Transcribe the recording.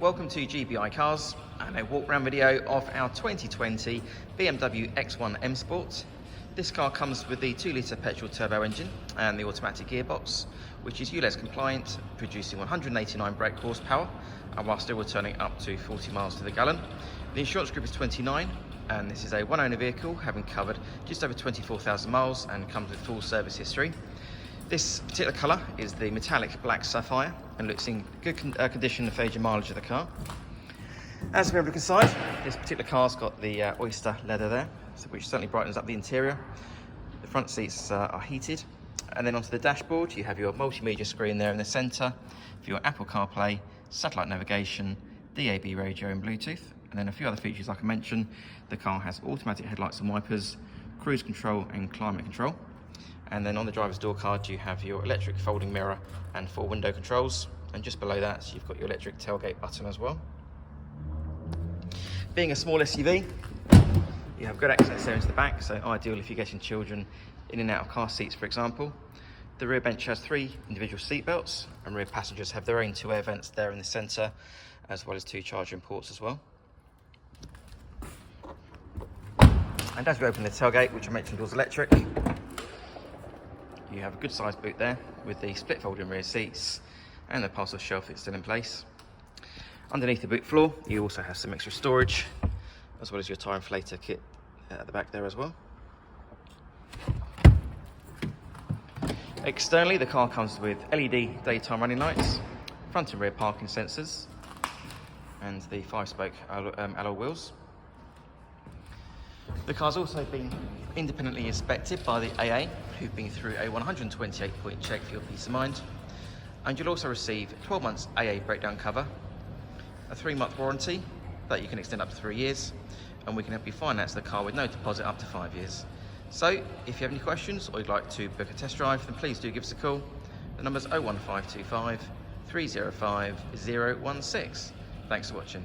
Welcome to GBI Cars and a walk around video of our 2020 BMW X1 M Sport. This car comes with the 2-litre petrol turbo engine and the automatic gearbox, which is ULEZ compliant, producing 189 brake horsepower and while still returning up to 40 miles to the gallon. The insurance group is 29 and this is a one owner vehicle having covered just over 24,000 miles and comes with full service history. This particular colour is the metallic black Sapphire and looks in good condition for age and mileage of the car. As we have a look inside, this particular car's got the Oyster leather there, which certainly brightens up the interior. The front seats are heated. And then onto the dashboard, you have your multimedia screen there in the centre for your Apple Carplay, satellite navigation, DAB radio and Bluetooth. And then a few other features like I mentioned. The car has automatic headlights and wipers, cruise control and climate control. And then on the driver's door card, you have your electric folding mirror and 4 window controls. And just below that, you've got your electric tailgate button as well. Being a small SUV, you have good access there into the back, so ideal if you're getting children in and out of car seats, for example. The rear bench has 3 individual seat belts, and rear passengers have their own 2 air vents there in the centre, as well as 2 charging ports as well. And as we open the tailgate, which I mentioned was electric, you have a good sized boot there with the split folding rear seats and the parcel shelf that's still in place. Underneath the boot floor, you also have some extra storage, as well as your tyre inflator kit at the back there as well. Externally, the car comes with LED daytime running lights, front and rear parking sensors, and the 5-spoke alloy wheels. The car's also been independently inspected by the AA, who've been through a 128-point check for your peace of mind. And you'll also receive 12 months AA breakdown cover, a 3-month warranty that you can extend up to 3 years, and we can help you finance the car with no deposit up to 5 years. So, if you have any questions or you'd like to book a test drive, then please do give us a call. The number's 01525 305 016. Thanks for watching.